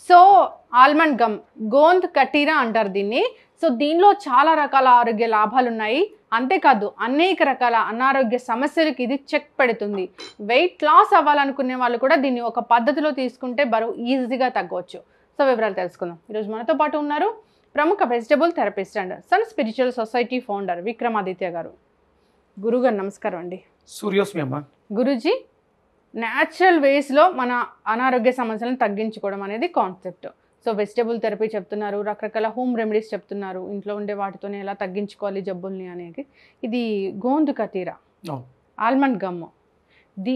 So almond gum, gond కటీరా అంటారు దీన్ని. So దీనిలో చాలా రకాల ఆరోగ్య లాభాలు ఉన్నాయి. అంతేకాదు అనేక రకాల అనారోగ్య సమస్యలకి ఇది చెక్ పెడుతుంది. వెయిట్ లాస్ అవ్వాలనుకునే వాళ్ళు కూడా దీన్ని ఒక పద్ధతిలో తీసుకుంటే బరువు ఈజీగా తగ్గవచ్చు. సో వివరాలు తెలుసుకుందాం. ఈరోజు మనతో పాటు ఉన్నారు ప్రముఖ vegetable therapist and sun spiritual society founder Vikramaditya garu. గురుగారు నమస్కారం అండి. సూర్యోస్మి అమ్మ. గురుజీ, న్యాచురల్ వేస్లో మన అనారోగ్య సమస్యలను తగ్గించుకోవడం అనేది కాన్సెప్ట్. సో వెజిటబుల్ థెరపీ చెప్తున్నారు, రకరకాల హోమ్ రెమెడీస్ చెప్తున్నారు, ఇంట్లో ఉండే వాటితోనే ఎలా తగ్గించుకోవాలి జబ్బుల్ని అనేది. ఇది గోంద్ కతీరా, ఆల్మండ్ గమ్,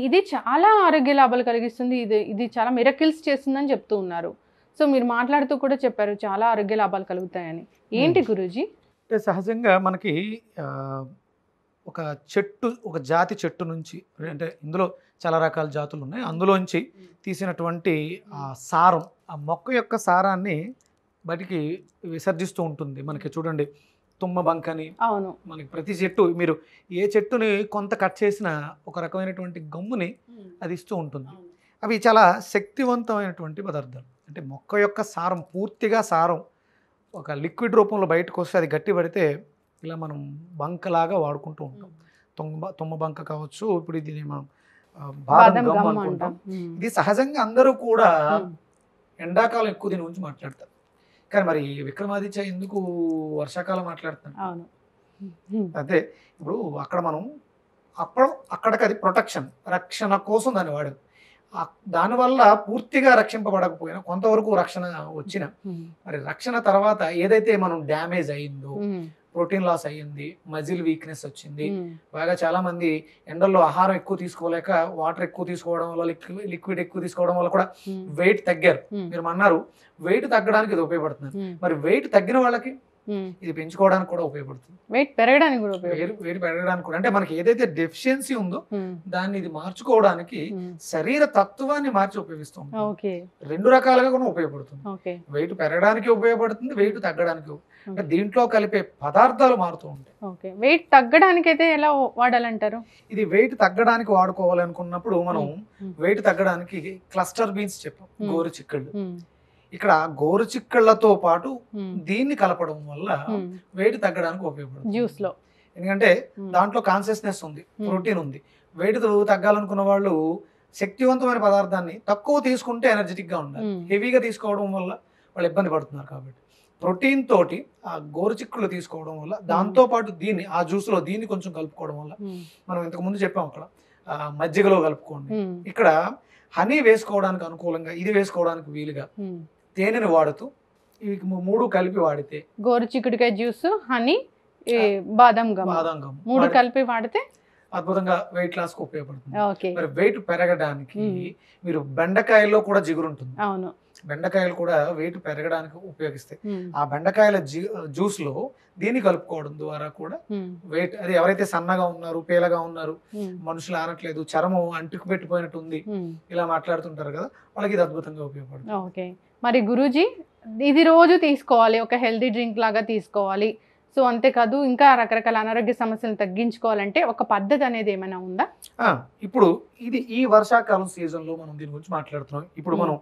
ఇది చాలా ఆరోగ్య లాభాలు కలిగిస్తుంది. ఇది చాలా మిరకిల్స్ చేస్తుందని చెప్తూ ఉన్నారు. సో మీరు మాట్లాడుతూ కూడా చెప్పారు చాలా ఆరోగ్య లాభాలు కలుగుతాయని. ఏంటి గురూజీ? అంటే సహజంగా మనకి ఒక చెట్టు, ఒక జాతి చెట్టు నుంచి, అంటే ఇందులో చాలా రకాల జాతులు ఉన్నాయి, అందులోంచి తీసినటువంటి సారం, ఆ మొక్క యొక్క సారాన్ని బయటికి విసర్జిస్తూ ఉంటుంది. మనకి చూడండి తుమ్మ బంకని, అవును, మనకి ప్రతి చెట్టు, మీరు ఏ చెట్టుని కొంత కట్ చేసిన ఒక రకమైనటువంటి గమ్ముని అది ఇస్తూ ఉంటుంది. అవి చాలా శక్తివంతమైనటువంటి పదార్థాలు. అంటే మొక్క యొక్క సారం, పూర్తిగా సారం ఒక లిక్విడ్ రూపంలో బయటకు వస్తే అది గట్టి పడితే ఇలా మనం బంకలాగా వాడుకుంటూ ఉంటాం. తుమ్మ బంక కావచ్చు, ఇప్పుడు ఇది మనం బాదం గమ్ అనుకుంటాం. ఇది సహజంగా అందరూ కూడా ఎండాకాలం ఎక్కువ దీని గురించి మాట్లాడతారు. కానీ మరి విక్రమాదిత్య ఎందుకు వర్షాకాలం మాట్లాడుతున్నాడు? అదే ఇప్పుడు అక్కడ మనం అక్కడికి అది ప్రొటెక్షన్, రక్షణ కోసం దాన్ని వాడారు. దానివల్ల పూర్తిగా రక్షింపబడకపోయినా కొంతవరకు రక్షణ వచ్చిన, మరి రక్షణ తర్వాత ఏదైతే మనం డ్యామేజ్ అయ్యిందో, ప్రోటీన్ లాస్ అయ్యింది, మజిల్ వీక్నెస్ వచ్చింది, బాగా చాలా మంది ఎండల్లో ఆహారం ఎక్కువ తీసుకోలేక వాటర్ ఎక్కువ తీసుకోవడం వల్ల, లిక్విడ్ ఎక్కువ తీసుకోవడం వల్ల కూడా వెయిట్ తగ్గారు. మీరు అన్నారు వెయిట్ తగ్గడానికి ఇది ఉపయోగపడుతుంది. మరి వెయిట్ తగ్గిన వాళ్ళకి ఇది పెంచుకోవడానికి కూడా ఉపయోగపడుతుంది, వెయిట్ పెరగడానికి కూడా. అంటే మనకి ఏదైతే డెఫిషియన్సీ ఉందో దాన్ని ఇది మార్చుకోవడానికి శరీర తత్వాన్ని మార్చి ఉపయోగిస్తాం. రెండు రకాలుగా కూడా ఉపయోగపడుతుంది. వెయిట్ పెరగడానికి ఉపయోగపడుతుంది, వెయిట్ తగ్గడానికి. దీంట్లో కలిపే పదార్థాలు మారుతూ ఉంటాయి. వెయిట్ తగ్గడానికి అయితే ఎలా వాడాలంటారు? ఇది వెయిట్ తగ్గడానికి వాడుకోవాలనుకున్నప్పుడు మనం వెయిట్ తగ్గడానికి క్లస్టర్ బీన్స్ చెప్పాం, గోరు చిక్కుళ్ళు. ఇక్కడ గోరు చిక్కళ్లతో పాటు దీన్ని కలపడం వల్ల వెయిట్ తగ్గడానికి ఉపయోగపడుతుంది జ్యూస్ లో. ఎందుకంటే దాంట్లో కాన్షియస్నెస్ ఉంది, ప్రోటీన్ ఉంది. వెయిట్ తగ్గాలనుకున్న వాళ్ళు శక్తివంతమైన పదార్థాన్ని తక్కువ తీసుకుంటే ఎనర్జెటిక్ గా ఉండాలి. హెవీగా తీసుకోవడం వల్ల వాళ్ళు ఇబ్బంది పడుతున్నారు. కాబట్టి ప్రోటీన్ తోటి ఆ గోరు చిక్కులు తీసుకోవడం వల్ల, దాంతో పాటు దీన్ని ఆ జ్యూస్ లో దీన్ని కొంచెం కలుపుకోవడం వల్ల, మనం ఇంతకు ముందు చెప్పాం అక్కడ మజ్జిగలో కలుపుకోండి, ఇక్కడ హనీ వేసుకోవడానికి అనుకూలంగా, ఇది వేసుకోవడానికి వీలుగా తేనెను వాడుతూ ఇవి మూడు కలిపి వాడితే, గోరు చిక్కుడుకాయ జ్యూస్, హనీ, బాదం గమ్ మూడు కలిపి వాడితే అద్భుతంగా వెయిట్ లాస్ కు ఉపయోగపడుతుంది. మరి వెయిట్ పెరగడానికి మీరు బెండకాయల్లో కూడా జిగురు ఉంటుంది. అవును, బెండకాయలు కూడా వెయిట్ పెరగడానికి ఉపయోగిస్తాయి. ఆ బెండకాయల జ్యూస్ లో దీన్ని కలుపుకోవడం ద్వారా కూడా వెయిట్, అది ఎవరైతే సన్నగా ఉన్నారు, పేలగా ఉన్నారు, మనుషులు ఆనట్లేదు, చర్మం అంటుకు పెట్టిపోయినట్టు ఉంది, ఇలా మాట్లాడుతుంటారు కదా, వాళ్ళకి ఇది అద్భుతంగా ఉపయోగపడుతుంది. ఓకే, మరి గురూజీ ఇది రోజు తీసుకోవాలి, ఒక హెల్తీ డ్రింక్ లాగా తీసుకోవాలి. సో అంతేకాదు ఇంకా రకరకాల అనారోగ్య సమస్యలను తగ్గించుకోవాలంటే ఒక పద్ధతి అనేది ఏమైనా ఉందా? ఇప్పుడు ఇది ఈ వర్షాకాలం సీజన్ లో మనం దీని గురించి మాట్లాడుతున్నాం. ఇప్పుడు మనం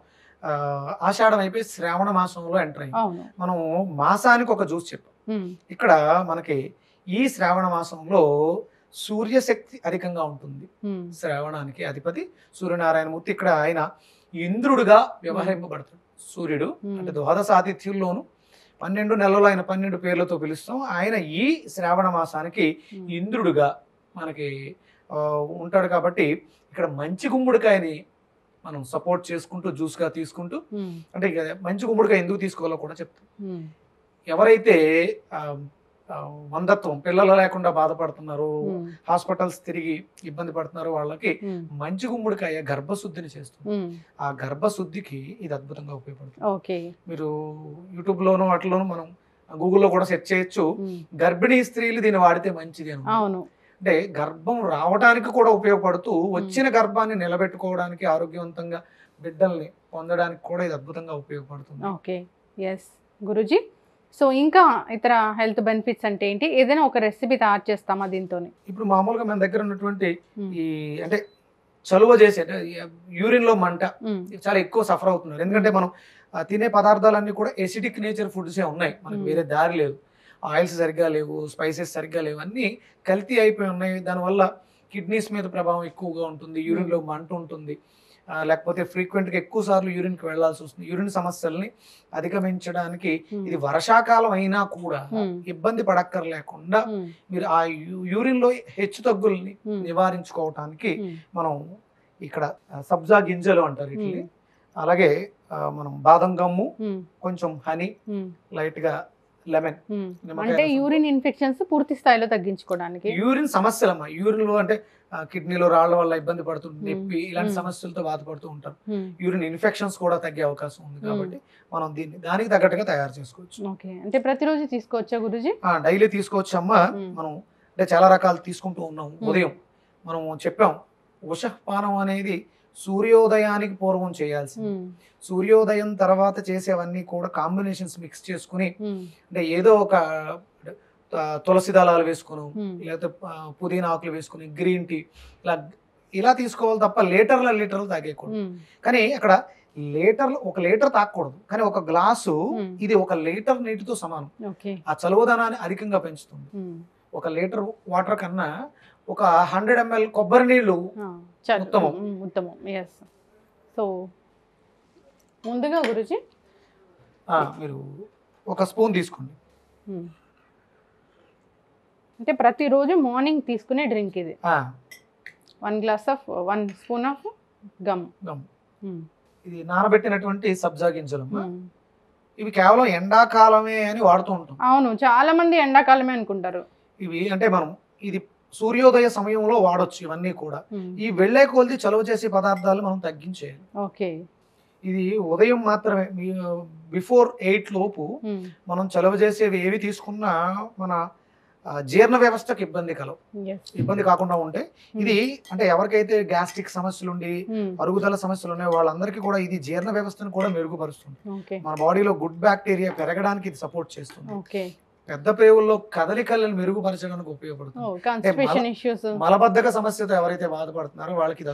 ఆషాఢం అయిపోయి శ్రావణ మాసంలో ఎంటర్ అయింది. మనం మాసానికి ఒక జ్యూస్ చెప్పాం. ఇక్కడ మనకి ఈ శ్రావణ మాసంలో సూర్యశక్తి అధికంగా ఉంటుంది. శ్రావణానికి అధిపతి సూర్యనారాయణమూర్తి. ఇక్కడ ఆయన ఇంద్రుడుగా వ్యవహరింపబడతాడు. సూర్యుడు అంటే ద్వాదశ ఆతిథ్యుల్లోను 12 నెలలు ఆయన 12 పేర్లతో పిలుస్తాం. ఆయన ఈ శ్రావణ మాసానికి ఇంద్రుడుగా మనకి ఉంటాడు. కాబట్టి ఇక్కడ మంచి గుమ్మడికాయని మనం సపోర్ట్ చేసుకుంటూ జ్యూస్ గా తీసుకుంటూ, అంటే మంచి గుమ్మడికాయ ఎందుకు తీసుకోవాలో కూడా చెప్తాం. ఎవరైతే వందత్వం, పిల్లలు లేకుండా బాధపడుతున్నారు, హాస్పిటల్స్ తిరిగి ఇబ్బంది పడుతున్నారు, వాళ్ళకి మంచి గుమ్మడికాయ గర్భశుద్ధిని చేస్తుంది. ఆ గర్భశుద్ధికి ఇది అద్భుతంగా ఉపయోగపడుతుంది. మీరు యూట్యూబ్ లోను వాటిలోను మనం గూగుల్లో కూడా సెర్చ్ చేయొచ్చు, గర్భిణీ స్త్రీలు దీన్ని వాడితే మంచిది అని. అంటే గర్భం రావడానికి కూడా ఉపయోగపడుతూ, వచ్చిన గర్భాన్ని నిలబెట్టుకోవడానికి, ఆరోగ్యవంతంగా బిడ్డల్ని పొందడానికి కూడా ఇది అద్భుతంగా ఉపయోగపడుతుంది. Okay, yes Guruji. సో ఇంకా ఇతర హెల్త్ బెనిఫిట్స్ అంటే ఏంటి? ఏదైనా ఒక రెసిపీ తయారు చేస్తామా దీంతో? ఇప్పుడు మామూలుగా మన దగ్గర ఉన్నటువంటి ఈ అంటే చలువ చేసే యూరిన్ లో మంట చాలా ఎక్కువ సఫర్ అవుతున్నారు. ఎందుకంటే మనం తినే పదార్థాలన్నీ కూడా ఎసిడిక్ నేచర్ ఫుడ్సే ఉన్నాయి, మనకి వేరే దారి లేదు. ఆయిల్స్ సరిగ్గా లేవు, స్పైసెస్ సరిగ్గా లేవు, అన్నీ కల్తీ అయిపోయి ఉన్నాయి. దానివల్ల కిడ్నీస్ మీద ప్రభావం ఎక్కువగా ఉంటుంది, యూరిన్లో మంట ఉంటుంది, లేకపోతే ఫ్రీక్వెంట్గా ఎక్కువ సార్లు యూరిన్కి వెళ్లాల్సి వస్తుంది. యూరిన్ సమస్యల్ని అధిగమించడానికి ఇది వర్షాకాలం అయినా కూడా ఇబ్బంది పడక్కర్లేకుండా మీరు ఆ యూరిన్లో హెచ్చు తగ్గుల్ని నివారించుకోవటానికి మనం ఇక్కడ సబ్జా గింజలు అంటారు వీటిని, అలాగే మనం బాదం గమ్ము, కొంచెం హనీ, లైట్ గా లెమన్, అంటే యూరిన్ ఇన్ఫెక్షన్స్ పూర్తి స్థాయిలో తగ్గించుకోవడానికి. యూరిన్ సమస్యలమ్మా, యూరిన్ లో అంటే కిడ్నీలో రాళ్ల వల్ల ఇబ్బంది పడుతుంది, నొప్పి, ఇలాంటి సమస్యలతో బాధపడుతూ ఉంటారు. యూరిన్ ఇన్ఫెక్షన్స్ కూడా తగ్గే అవకాశం ఉంది కాబట్టి మనం దీన్ని దానికి తగ్గట్టుగా తయారు చేసుకోవచ్చు. ఓకే, అంటే ప్రతిరోజు తీసుకోవచ్చా గురూజీ? డైలీ తీసుకోవచ్చు అమ్మా. మనం అంటే చాలా రకాలు తీసుకుంటూ ఉన్నాం. ఉదయం మనం చెప్పాం ఉషఃపానం అనేది సూర్యోదయానికి పూర్వం చేయాల్సింది. సూర్యోదయం తర్వాత చేసేవన్నీ కూడా కాంబినేషన్స్ మిక్స్ చేసుకుని, అంటే ఏదో ఒక తులసి దళాలు వేసుకుని, లేకపోతే పుదీనా ఆకులు వేసుకుని, గ్రీన్ టీ, ఇలా తీసుకోవాలి తప్ప లీటర్లు తాగేయకూడదు. కానీ అక్కడ ఒక లీటర్ తాగకూడదు, కానీ ఒక గ్లాసు ఇది 1 లీటర్ నీటితో సమానం. ఆ చలువదనాన్ని అధికంగా పెంచుతుంది. 1 లీటర్ వాటర్ కన్నా ఒక 100 ml కొబ్బరి నీళ్లు ఉత్తమం. సో ముందుగా గురుజీ మీరు 1 స్పూన్ తీసుకోండి. అంటే ప్రతిరోజు మార్నింగ్ తీసుకునే డ్రింక్ ఇది. 1 స్పూన్ ఆఫ్ గమ్. ఇది నానబెట్టినటువంటి సబ్జా గింజలు. ఇవి కేవలం ఎండాకాలమే అని వాడుతూ ఉంటాం. అవును, చాలా మంది ఎండాకాలమే అనుకుంటారు. ఇవి అంటే మనం ఇది సూర్యోదయ సమయంలో వాడొచ్చు. ఇవన్నీ కూడా ఈ వెళ్లే కొలది చలువ చేసే పదార్థాలు మనం తగ్గించేయాలి. ఓకే, ఇది ఉదయం మాత్రమే. బిఫోర్ 8 లోపు మనం చలువ చేసేవి ఏవి తీసుకున్నా మన జీర్ణ వ్యవస్థకు ఇబ్బంది కాకుండా ఉంటే, ఇది అంటే ఎవరికైతే గ్యాస్ట్రిక్ సమస్యలు ఉండి అరుగుదల సమస్యలు ఉన్నాయో వాళ్ళందరికీ కూడా ఇది జీర్ణ వ్యవస్థను కూడా మెరుగుపరుస్తుంది. మన బాడీలో గుడ్ బ్యాక్టీరియా పెరగడానికి ఇది సపోర్ట్ చేస్తుంది. పెద్ద పేగుల్లో కదలికలను మెరుగుపరచడానికి ఉపయోగపడుతుంది. మలబద్ధక సమస్యతో ఎవరైతే బాధపడుతున్నారో వాళ్ళకి ఇది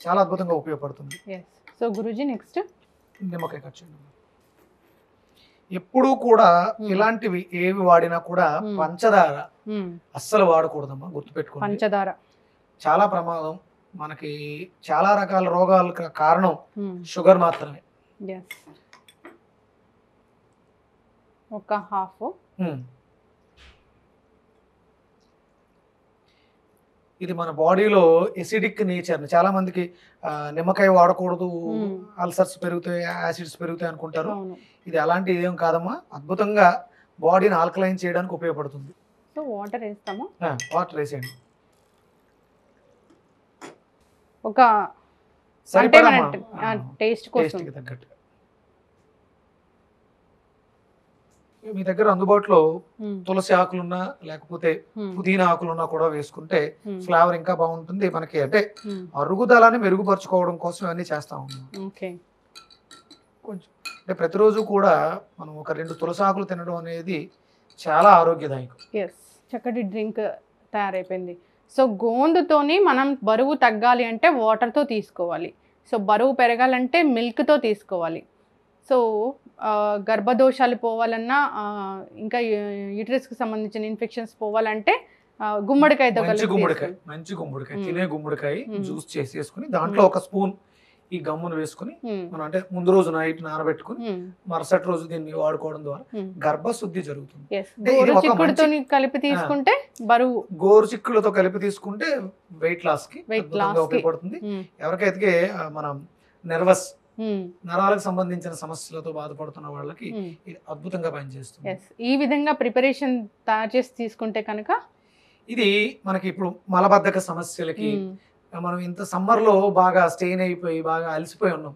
చాలా అద్భుతంగా ఉపయోగపడుతుంది. సో గురూజీ నెక్స్ట్ నిమ్మకాయ కట్ చేయండి. ఎప్పుడూ కూడా ఇలాంటివి ఏవి వాడినా కూడా పంచదార అస్సలు వాడకూడదమ్మా, గుర్తుపెట్టుకోండి. పంచదార చాలా ప్రమాదం. మనకి చాలా రకాల రోగాలకు కారణం షుగర్ మాత్రమే. ఒక హాఫ్. ఇది మన బాడీలో ఎసిడిక్ నేచర్. చాలా మందికి నిమ్మకాయ వాడకూడదు, అల్సర్స్ పెరుగుతాయి, యాసిడ్స్ పెరుగుతాయి అనుకుంటారు. ఇది అలాంటి ఏం కాదమ్మా, అద్భుతంగా బాడీని ఆల్కలైన్ చేయడానికి ఉపయోగపడుతుంది. సో వాటర్ వేస్తాము. వాటర్ వేసేయండి. ఒక టేస్ట్ కోసం తగ్గట్టు. మీ దగ్గర అందుబాటులో తులసి ఆకులున్నా లేకపోతే పుదీనా ఆకులున్నా కూడా వేసుకుంటే ఫ్లేవర్ ఇంకా బాగుంటుంది. మనకి అంటే అరుగుదలని మెరుగుపరుచుకోవడం కోసం ఇవన్నీ చేస్తా ఉన్నాం. కొంచెం అంటే ప్రతిరోజు కూడా మనం ఒక 2 తులసి ఆకులు తినడం అనేది చాలా ఆరోగ్యదాయకం. చక్కటి డ్రింక్ తయారైపోయింది. సో గోందుతోని మనం బరువు తగ్గాలి అంటే వాటర్తో తీసుకోవాలి. సో బరువు పెరగాలంటే మిల్క్తో తీసుకోవాలి. సో గర్భదోషాలు పోవాలన్నా, ఇంకా యూట్రస్కి సంబంధించిన ఇన్ఫెక్షన్స్ పోవాలంటే గుమ్మడికాయతో మంచి గుమ్మడికాయ తినే గుమ్మడికాయ జ్యూస్ చేసేసుకుని దాంట్లో 1 స్పూన్ ఈ గమ్మును వేసుకుని మనం అంటే ముందు రోజు నైట్ నానబెట్టుకుని మరుసటి రోజు దీన్ని వాడుకోవడం ద్వారా గర్భశుద్ధి జరుగుతుంది. కలిపి తీసుకుంటే బరువు, గోరుచిక్కులతో కలిపి తీసుకుంటే వెయిట్ లాస్ కి ఉపయోగపడుతుంది. ఎవరికైతే మనం నర్వస్ నరాలకు సంబంధించిన సమస్యలతో బాధపడుతున్న వాళ్ళకి ఇది అద్భుతంగా పనిచేస్తుంది. ఈ విధంగా ప్రిపరేషన్ తయారు చేసి తీసుకుంటే కనుక ఇది మనకి ఇప్పుడు మలబద్ధక సమస్యలకి, మనం ఇంత సమ్మర్ లో బాగా స్టెయిన్ అయిపోయి బాగా అలసిపోయి ఉన్నాం,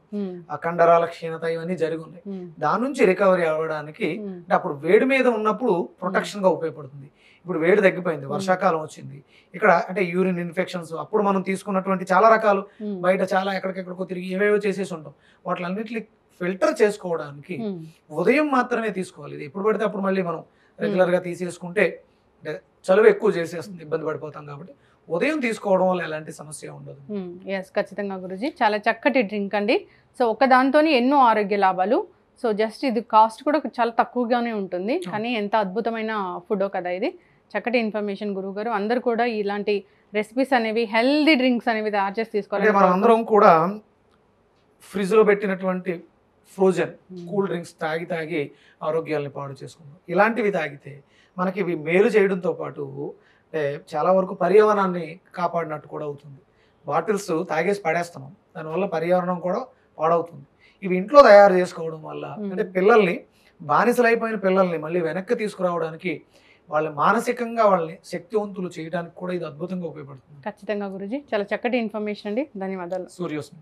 ఆ కండరాల క్షీణత ఇవన్నీ జరిగి ఉన్నాయి. దాని నుంచి రికవరీ అవ్వడానికి అంటే అప్పుడు వేడి మీద ఉన్నప్పుడు ప్రొటెక్షన్ గా ఉపయోగపడుతుంది. ఇప్పుడు వేడి తగ్గిపోయింది, వర్షాకాలం వచ్చింది, ఇక్కడ అంటే యూరిన్ ఇన్ఫెక్షన్స్, అప్పుడు మనం తీసుకున్నటువంటి చాలా రకాలు బయట చాలా ఎక్కడికెక్కడికో తిరిగి ఏవేవో చేసేసి ఉంటాం. వాటిలన్నింటినీ ఫిల్టర్ చేసుకోవడానికి ఉదయం మాత్రమే తీసుకోవాలి. ఇది ఎప్పుడు పడితే అప్పుడు మళ్ళీ మనం రెగ్యులర్ గా తీసేసుకుంటే చలువ ఎక్కువ చేసేస్తుంది, ఇబ్బంది పడిపోతాం. కాబట్టి ఉదయం తీసుకోవడం వల్ల ఎలాంటి సమస్య ఉండదు. ఎస్, ఖచ్చితంగా గురూజీ, చాలా చక్కటి డ్రింక్ అండి. సో ఒక దాంతోనే ఎన్నో ఆరోగ్య లాభాలు. సో జస్ట్ ఇది కాస్ట్ కూడా చాలా తక్కువగానే ఉంటుంది, కానీ ఎంత అద్భుతమైన ఫుడో కదా ఇది. చక్కటి ఇన్ఫర్మేషన్ గురువు గారు. అందరు కూడా ఇలాంటి రెసిపీస్ అనేవి, హెల్దీ డ్రింక్స్ అనేవి తయారు చేసి తీసుకోవాలి. మనం అందరం కూడా ఫ్రిడ్జ్ లో పెట్టినటువంటి ఫ్రోజన్ కూల్ డ్రింక్స్ తాగి ఆరోగ్యాన్ని పాడు చేసుకుంటాం. ఇలాంటివి తాగితే మనకి ఇవి మేలు చేయడంతో పాటు చాలా వరకు పర్యావరణాన్ని కాపాడినట్టు కూడా అవుతుంది. బాటిల్స్ తాగేసి పడేస్తున్నాం, దానివల్ల పర్యావరణం కూడా పాడవుతుంది. ఇవి ఇంట్లో తయారు చేసుకోవడం వల్ల అంటే పిల్లల్ని, బానిసలైపోయిన పిల్లల్ని మళ్ళీ వెనక్కి తీసుకురావడానికి, వాళ్ళ మానసికంగా వాళ్ళని శక్తివంతులు చేయడానికి కూడా ఇది అద్భుతంగా ఉపయోగపడుతుంది. ఖచ్చితంగా గురూజీ, చాలా చక్కటి ఇన్ఫర్మేషన్ అండి. ధన్యవాదాలు. సూర్యోస్మి.